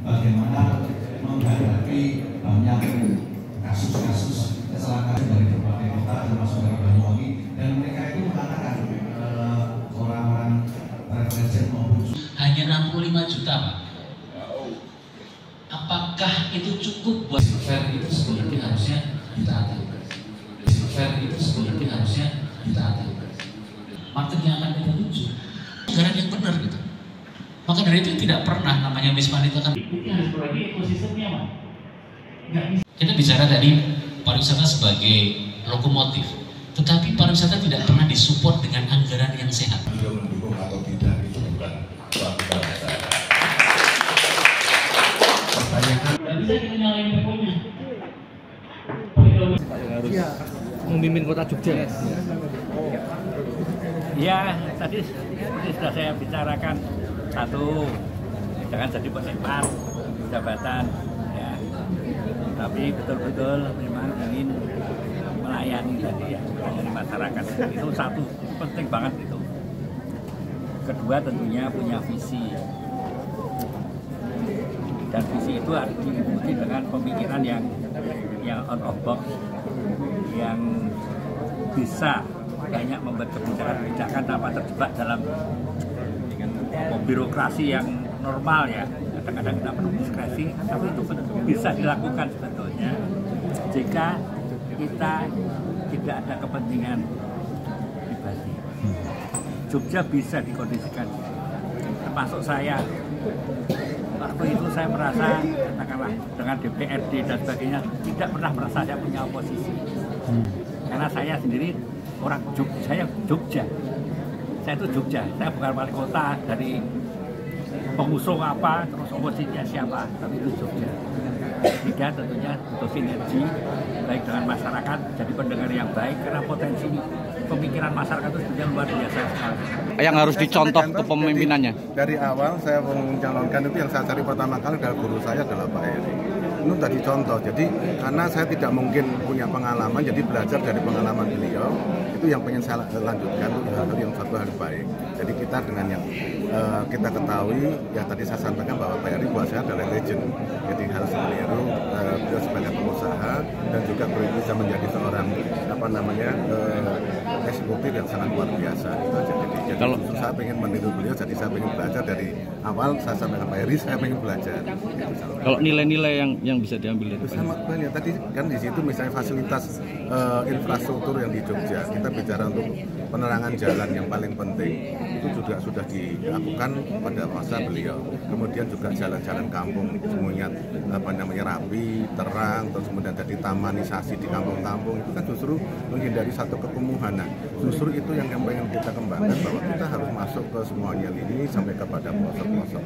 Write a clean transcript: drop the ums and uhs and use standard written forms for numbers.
bagaimana menghadapi banyak kasus-kasus kecelakaan dari berbagai kota termasuk dari Banyuwangi, dan mereka itu mengatakan orang-orang represent maupun hanya 65 juta Pak. Apakah itu cukup buat fair? Itu sebenarnya harusnya ditaati. Fair itu sebenarnya harusnya ditaati. Market yang akan kita tuju anggaran yang benar gitu. Maka dari itu tidak pernah namanya Wisma itu kan ini harus berbagi ekosistemnya Pak. Kita bicara tadi pariwisata sebagai lokomotif, tetapi pariwisata tidak pernah disupport dengan anggaran yang sehat. Beliau mendukung atau tidak itu bukan suatu bahasa. Pertanyaan. Tidak bisa kita nyalain pokoknya. Harus memimpin kota Jogja. Ya, tadi seperti sudah saya bicarakan, satu, jangan jadi penikmat jabatan, ya. Tapi betul-betul memang ingin melayani tadi ya, melayani masyarakat. Itu satu, penting banget itu. Kedua tentunya punya visi. Dan visi itu harus diikuti dengan pemikiran yang out of box, yang bisa banyak membuat kebijakan-kebijakan tanpa terjebak dalam birokrasi yang normal ya. Kadang-kadang kita perlu diskresi, tapi itu bisa dilakukan sebetulnya jika kita tidak ada kepentingan pribadi. Jogja bisa dikondisikan, termasuk saya. Waktu itu saya merasa, katakanlah dengan DPRD dan sebagainya, tidak pernah merasa saya punya oposisi. Karena saya sendiri orang Jogja, saya Jogja. Saya itu Jogja, saya bukan wali kota dari pengusung apa, terus oposisinya siapa, tapi itu Jogja. Tiga tentunya butuh sinergi, baik dengan masyarakat, jadi pendengar yang baik, karena potensi pemikiran masyarakat itu sebenarnya luar biasa sekali. Yang harus dicontoh kepemimpinannya. Dari awal saya mencalonkan itu yang saya cari pertama kali adalah guru saya adalah Pak Heri. Itu tadi contoh, jadi karena saya tidak mungkin punya pengalaman, jadi belajar dari pengalaman beliau, itu yang pengen saya lanjutkan, itu hal yang satu hal baik. Jadi kita dengan yang kita ketahui, ya tadi saya sampaikan bahwa Pak Heri buat saya adalah legend. Jadi harus meniru beliau sebagai pengusaha, dan juga beliau bisa menjadi seorang eksekutif yang sangat luar biasa. Jadi kalau saya pengen meniru beliau, jadi saya pengen belajar dari awal. Saya sampaikan Pak Heri, saya pengen belajar. Kalau nilai-nilai yang bisa diambil dari sama banyak tadi kan di situ misalnya fasilitas infrastruktur yang di Jogja, kita bicara untuk penerangan jalan yang paling penting itu juga sudah dilakukan pada masa beliau. Kemudian juga jalan-jalan kampung semuanya rapi, terang, terus kemudian jadi tamanisasi di kampung-kampung, itu kan justru menghindari satu kekumuhan. Nah, justru itu yang pengen kita kembangkan, bahwa kita harus masuk ke semuanya ini sampai kepada pelosok-pelosok.